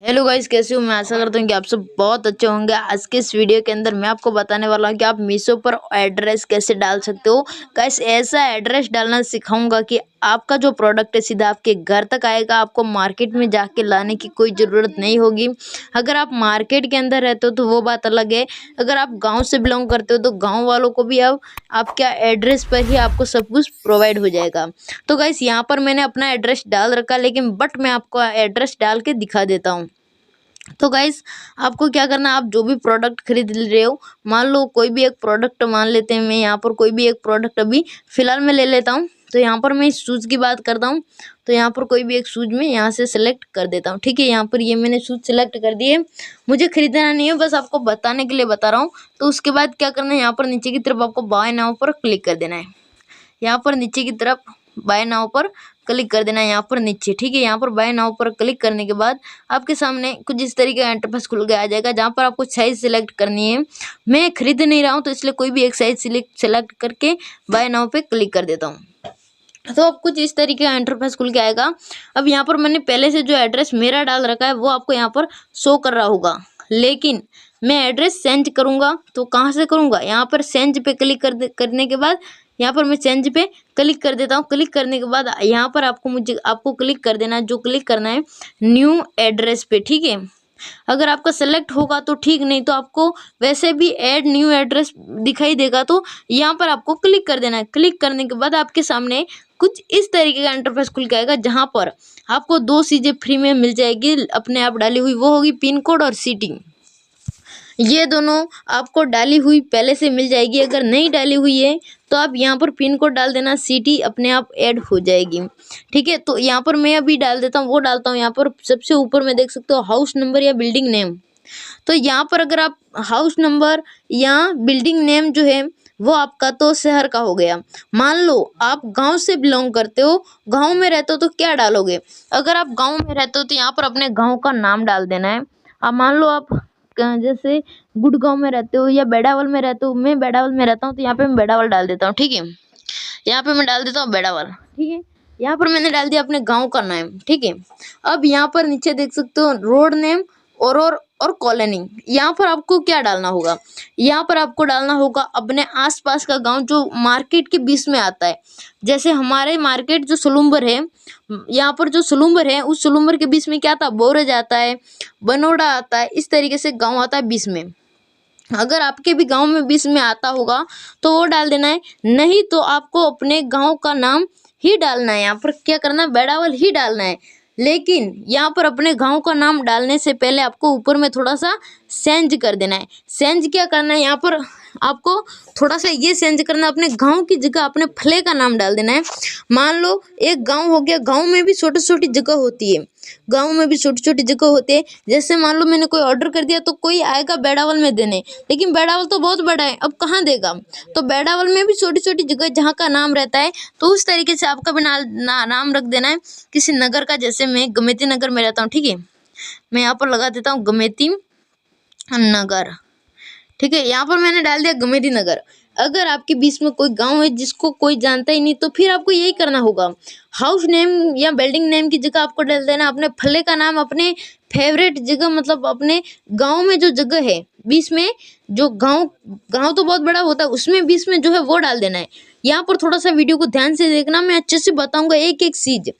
Hello guys, कैसे हो। मैं आशा करता हूँ कि आप सब बहुत अच्छे होंगे। आज के इस वीडियो के अंदर मैं आपको बताने वाला हूँ कि आप मीशो पर एड्रेस कैसे डाल सकते हो। गाइस, ऐसा एड्रेस डालना सिखाऊंगा कि आपका जो प्रोडक्ट है सीधा आपके घर तक आएगा। आपको मार्केट में जाके लाने की कोई ज़रूरत नहीं होगी। अगर आप मार्केट के अंदर रहते हो तो वो बात अलग है। अगर आप गाँव से बिलोंग करते हो तो गाँव वालों को भी अब आपके एड्रेस पर ही आपको सब कुछ प्रोवाइड हो जाएगा। तो गाइस, यहाँ पर मैंने अपना एड्रेस डाल रखा, लेकिन मैं आपको एड्रेस डाल के दिखा देता हूँ। तो गाइस, आपको क्या करना है, आप जो भी प्रोडक्ट खरीद रहे हो, मान लो कोई भी एक प्रोडक्ट मान लेते हैं। मैं यहाँ पर कोई भी एक प्रोडक्ट अभी फ़िलहाल मैं ले लेता हूँ। तो यहाँ पर मैं इस शूज़ की बात करता हूँ। तो यहाँ पर कोई भी एक शूज़ में यहाँ से सेलेक्ट कर देता हूँ। ठीक है, यहाँ पर ये मैंने शूज़ सेलेक्ट कर दिए। मुझे खरीदना नहीं है, बस आपको बताने के लिए बता रहा हूँ। तो उसके बाद क्या करना है, यहाँ पर नीचे की तरफ आपको बाय नाउ पर क्लिक कर देना है। यहाँ पर नीचे की तरफ बाय नाउ पर क्लिक कर देना है, यहाँ पर नीचे। ठीक है, यहाँ पर बाय नाउ पर क्लिक करने के बाद आपके सामने कुछ इस तरीके का इंटरफेस खुल के आ जाएगा, जहाँ पर आपको साइज़ सिलेक्ट करनी है। मैं खरीद नहीं रहा हूँ तो इसलिए कोई भी एक साइज़ सिलेक्ट करके बाय नाउ पे क्लिक कर देता हूँ। तो अब कुछ इस तरीके का इंटरफेस खुल के आएगा। अब यहाँ पर मैंने पहले से जो एड्रेस मेरा डाल रखा है वो आपको यहाँ पर शो कर रहा होगा, लेकिन मैं एड्रेस चेंज करूँगा तो कहाँ से करूँगा, यहाँ पर चेंज पे क्लिक करने के बाद यहाँ पर मैं चेंज पे क्लिक कर देता हूँ। क्लिक करने के बाद यहाँ पर आपको क्लिक कर देना है, जो क्लिक करना है न्यू एड्रेस पे। ठीक है, अगर आपका सेलेक्ट होगा तो ठीक, नहीं तो आपको वैसे भी ऐड न्यू एड्रेस दिखाई देगा। तो यहाँ पर आपको क्लिक कर देना है। क्लिक करने के बाद आपके सामने कुछ इस तरीके का इंटरफेस खुल के आएगा, जहाँ पर आपको 2 चीज़ें फ्री में मिल जाएगी अपने आप डाली हुई। वो होगी पिन कोड और सिटी। ये दोनों आपको डाली हुई पहले से मिल जाएगी। अगर नहीं डाली हुई है तो आप यहाँ पर पिन कोड डाल देना, सिटी अपने आप ऐड हो जाएगी। ठीक है, तो यहाँ पर मैं अभी डाल देता हूँ, वो डालता हूँ। यहाँ पर सबसे ऊपर में देख सकते हो हाउस नंबर या बिल्डिंग नेम। तो यहाँ पर अगर आप हाउस नंबर या बिल्डिंग नेम जो है वो आपका तो शहर का हो गया। मान लो आप गांव से बिलोंग करते हो, गांव में रहते हो तो क्या डालोगे। अगर आप गांव में रहते हो तो यहाँ पर अपने गांव का नाम डाल देना है। अब मान लो आप जैसे गुड़गांव में रहते हो या बेड़ावल में रहते हो। मैं बेड़ावल में रहता हूँ तो यहाँ पे मैं बेड़ावल डाल देता हूँ। ठीक है, यहाँ पे मैं डाल देता हूँ बेड़ावल। ठीक है, यहाँ पर मैंने डाल दिया अपने गांव का नाम। ठीक है, अब यहाँ पर नीचे देख सकते हो रोड नेम और कॉलोनी। यहाँ पर आपको क्या डालना होगा, यहाँ पर आपको डालना होगा अपने आसपास का गांव जो मार्केट के बीच में आता है। जैसे हमारे मार्केट जो सलूम्बर है, यहाँ पर जो सलूम्बर है उस सलूम्बर के बीच में क्या आता है, बोरज आता है, बनोड़ा आता है। इस तरीके से गाँव आता है बीच में। अगर आपके भी गांव में बीच में आता होगा तो वो डाल देना है, नहीं तो आपको अपने गांव का नाम ही डालना है। यहाँ पर क्या करना है, बेड़ावल ही डालना है। लेकिन यहाँ पर अपने गांव का नाम डालने से पहले आपको ऊपर में थोड़ा सा चेंज कर देना है। चेंज क्या करना है, यहाँ पर आपको थोड़ा सा ये चेंज करना है, अपने गांव की जगह अपने फले का नाम डाल देना है। मान लो एक गांव हो गया, गांव में भी छोटी छोटी जगह होती है, गांव में भी छोटी छोटी जगह होती है। जैसे मान लो मैंने कोई ऑर्डर कर दिया तो कोई आएगा बेड़ावल में देने, लेकिन बेड़ावल तो बहुत बड़ा है, अब कहाँ देगा। तो बेड़ावल में भी छोटी छोटी जगह जहाँ का नाम रहता है, तो उस तरीके से आपका भी नाम रख देना है किसी नगर का। जैसे मैं गमेती नगर में रहता हूँ। ठीक है, मैं यहाँ पर लगा देता हूँ गमेती नगर। ठीक है, यहाँ पर मैंने डाल दिया गमेती नगर। अगर आपके बीच में कोई गांव है जिसको कोई जानता ही नहीं, तो फिर आपको यही करना होगा, हाउस नेम या बिल्डिंग नेम की जगह आपको डाल देना अपने फले का नाम, अपने फेवरेट जगह, मतलब अपने गांव में जो जगह है बीच में, जो गांव गांव तो बहुत बड़ा होता है, उसमें बीच में जो है वो डाल देना है। यहाँ पर थोड़ा सा वीडियो को ध्यान से देखना, मैं अच्छे से बताऊंगा एक एक चीज।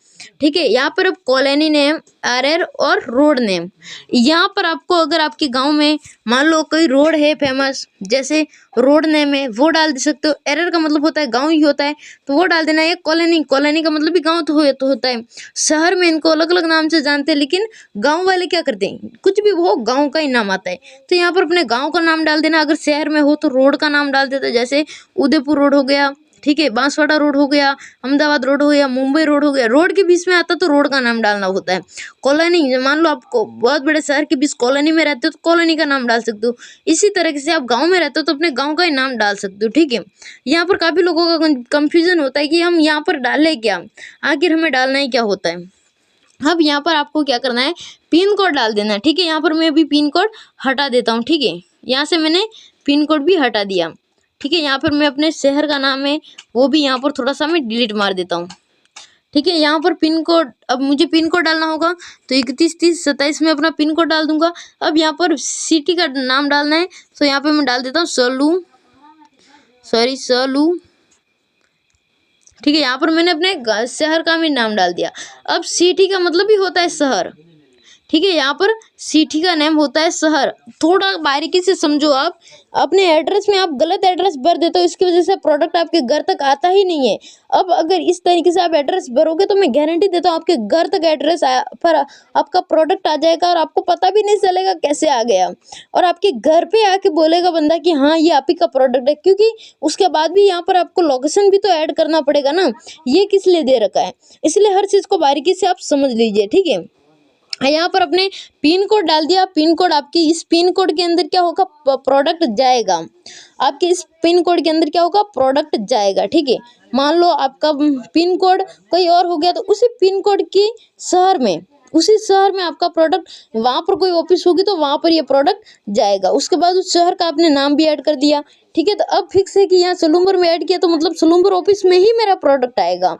ठीक है, यहाँ पर अब कॉलोनी नेम, एरर और रोड नेम। यहाँ पर आपको अगर आपके गांव में मान लो कोई रोड है फेमस, जैसे रोड नेम है वो डाल दे सकते हो। एरर का मतलब होता है गांव ही होता है, तो वो डाल देना है। कॉलोनी, कॉलोनी का मतलब भी गांव तो होता है। शहर में इनको अलग अलग नाम से जानते हैं, लेकिन गांव वाले क्या करते हैं, कुछ भी हो गांव का ही नाम आता है। तो यहाँ पर अपने गांव का नाम डाल देना। अगर शहर में हो तो रोड का नाम डाल देते, जैसे उदयपुर रोड हो गया, ठीक है, बांसवाड़ा रोड हो गया, अहमदाबाद रोड हो गया, मुंबई रोड हो गया। रोड के बीच में आता तो रोड का नाम डालना होता है। कॉलोनी, मान लो आपको बहुत बड़े शहर के बीच कॉलोनी में रहते हो तो कॉलोनी का नाम डाल सकते हो। इसी तरह से आप गांव में रहते हो तो अपने गांव का ही नाम डाल सकते हो। ठीक है, यहाँ पर काफ़ी लोगों का कंफ्यूजन होता है कि हम यहाँ पर डालें क्या, आखिर हमें डालना ही क्या होता है। अब यहाँ पर आपको क्या करना है, पिन कोड डाल देना है। ठीक है, यहाँ पर मैं अभी पिन कोड हटा देता हूँ। ठीक है, यहाँ से मैंने पिन कोड भी हटा दिया। ठीक है, यहाँ पर मैं अपने शहर का नाम है वो भी यहाँ पर थोड़ा सा मैं डिलीट मार देता हूँ। ठीक है। यहाँ पर पिन कोड, अब मुझे पिन कोड डालना होगा तो 313027 में अपना पिन कोड डाल दूंगा। अब यहाँ पर सिटी का नाम डालना है तो यहाँ पे मैं डाल देता हूँ सलू, ठीक है। यहाँ पर मैंने अपने शहर का भी नाम डाल दिया। अब सिटी का मतलब ही होता है शहर, ठीक है। यहाँ पर सिटी का नेम होता है शहर। थोड़ा बारीकी से समझो, आप अपने एड्रेस में आप गलत एड्रेस भर देते हो, इसकी वजह से प्रोडक्ट आपके घर तक आता ही नहीं है। अब अगर इस तरीके से आप एड्रेस भरोगे तो मैं गारंटी देता हूँ आपके घर तक एड्रेस पर आपका प्रोडक्ट आ जाएगा और आपको पता भी नहीं चलेगा कैसे आ गया। और आपके घर पे आके बोलेगा बंदा कि हाँ ये आप ही का प्रोडक्ट है, क्योंकि उसके बाद भी यहाँ पर आपको लोकेशन भी तो ऐड करना पड़ेगा ना, ये किस लिए दे रखा है। इसलिए हर चीज़ को बारीकी से आप समझ लीजिए, ठीक है। यहाँ पर अपने पिन कोड डाल दिया। पिन कोड आपकी, इस पिन कोड के अंदर क्या होगा, प्रोडक्ट जाएगा। आपके इस पिन कोड के अंदर क्या होगा, प्रोडक्ट जाएगा, ठीक है। मान लो आपका पिन कोड कोई और हो गया तो उसी पिन कोड की शहर में, उसी शहर में आपका प्रोडक्ट, वहाँ पर कोई ऑफिस होगी तो वहाँ पर ये प्रोडक्ट जाएगा। उसके बाद उस शहर का आपने नाम भी ऐड कर दिया, ठीक है। तो अब फिक्स है कि यहाँ सलूम्बर में ऐड किया तो मतलब सलूम्बर ऑफिस में ही मेरा प्रोडक्ट आएगा,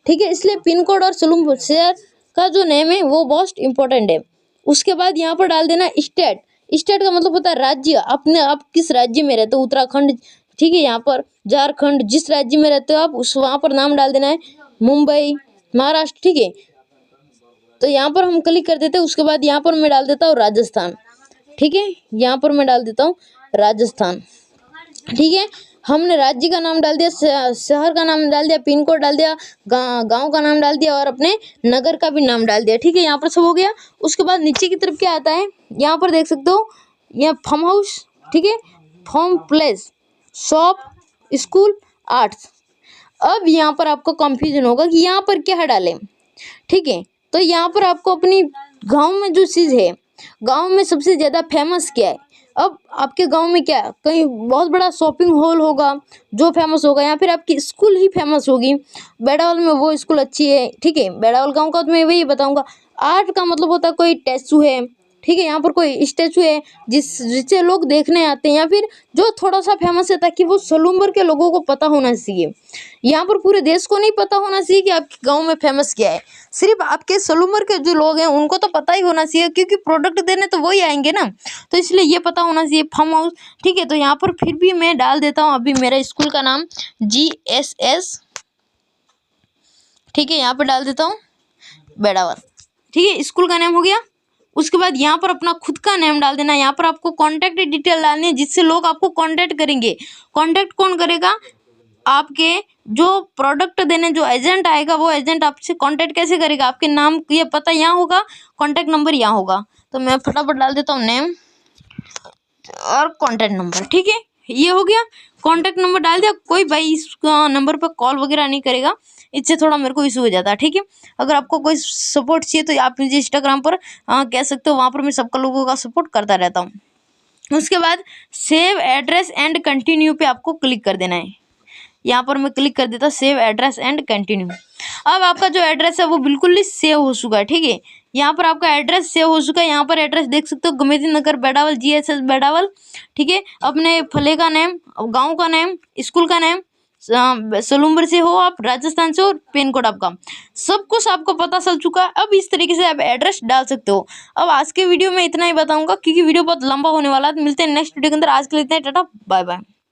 ठीक है। इसलिए पिन कोड और सलूम्बर शहर का जो नेम है वो बहुत इंपॉर्टेंट है। उसके बाद यहाँ पर डाल देना स्टेट। स्टेट का मतलब होता है राज्य। अपने आप किस राज्य में रहते हो, उत्तराखंड, ठीक है। यहाँ पर झारखंड, जिस राज्य में रहते हो आप उस वहाँ पर नाम डाल देना है, मुंबई, महाराष्ट्र, ठीक है। तो यहाँ पर हम क्लिक कर देते हैं। उसके बाद यहाँ पर मैं डाल देता हूँ राजस्थान, ठीक है। यहाँ पर मैं डाल देता हूँ राजस्थान, ठीक है। हमने राज्य का नाम डाल दिया, शहर का नाम डाल दिया, पिन कोड डाल दिया, गांव का नाम डाल दिया और अपने नगर का भी नाम डाल दिया, ठीक है। यहाँ पर सब हो गया। उसके बाद नीचे की तरफ क्या आता है, यहाँ पर देख सकते हो, यहाँ फार्म हाउस, ठीक है, farm place, shop, school, arts. अब यहाँ पर आपको कंफ्यूजन होगा कि यहाँ पर क्या डालें, ठीक है। तो यहाँ पर आपको अपनी गांव में जो चीज़ है, गांव में सबसे ज़्यादा फेमस क्या है। अब आपके गांव में क्या, कहीं बहुत बड़ा शॉपिंग हॉल होगा जो फेमस होगा, या फिर आपकी स्कूल ही फेमस होगी। बेड़ावल में वो स्कूल अच्छी है, ठीक है। बेड़ावल गांव का तो मैं वही बताऊंगा। आर्ट का मतलब होता है कोई स्टैचू है, ठीक है। यहाँ पर कोई स्टैचू है जिसे लोग देखने आते हैं, या फिर जो थोड़ा सा फेमस है ताकि वो सलूम्बर के लोगों को पता होना चाहिए। यहाँ पर पूरे देश को नहीं पता होना चाहिए कि आपके गांव में फेमस क्या है, सिर्फ आपके सलूम्बर के जो लोग हैं उनको तो पता ही होना चाहिए, क्योंकि प्रोडक्ट देने तो वही आएंगे ना। तो इसलिए ये पता होना चाहिए, फार्म हाउस, ठीक है। तो यहाँ पर फिर भी मैं डाल देता हूँ अभी मेरा स्कूल का नाम GSS, ठीक है। यहाँ पर डाल देता हूँ बेड़ावल, ठीक है। स्कूल का नेम हो गया। उसके बाद यहाँ पर अपना खुद का नेम डाल देना। यहाँ पर आपको कॉन्टैक्ट डिटेल डालनी है जिससे लोग आपको कॉन्टैक्ट करेंगे। कॉन्टैक्ट कौन करेगा, आपके जो प्रोडक्ट देने जो एजेंट आएगा वो एजेंट आपसे कांटेक्ट कैसे करेगा, आपके नाम ये पता यहाँ होगा, कांटेक्ट नंबर यहाँ होगा। तो मैं फटाफट डाल देता हूँ नेम और कांटेक्ट नंबर, ठीक है। ये हो गया, कांटेक्ट नंबर डाल दिया। कोई भाई इस नंबर पर कॉल वगैरह नहीं करेगा, इससे थोड़ा मेरे को इशू हो जाता है, ठीक है। अगर आपको कोई सपोर्ट चाहिए तो आप मुझे इंस्टाग्राम पर कह सकते हो, वहाँ पर मैं सबका लोगों का सपोर्ट करता रहता हूँ। उसके बाद सेव एड्रेस एंड कंटिन्यू पे आपको क्लिक कर देना है। यहाँ पर मैं क्लिक कर देता सेव एड्रेस एंड कंटिन्यू। अब आपका जो एड्रेस है वो बिल्कुल ही सेव हो चुका है, ठीक है। यहाँ पर आपका एड्रेस सेव हो चुका है। यहाँ पर एड्रेस देख सकते हो, गमेती नगर बेड़ावल, GSS बेड़ावल, ठीक है। अपने फले का नेम, गांव का नेम, स्कूल का नेम, सलूम्बर से हो आप, राजस्थान से हो, पिन कोड आपका, सब कुछ आपको पता चल चुका है। अब इस तरीके से आप एड्रेस डाल सकते हो। अब आज के वीडियो में इतना ही बताऊंगा क्योंकि वीडियो बहुत लंबा होने वाला है। मिलते हैं नेक्स्ट वीडियो के अंदर। आज के लिए इतना ही, टाटा बाय बाय।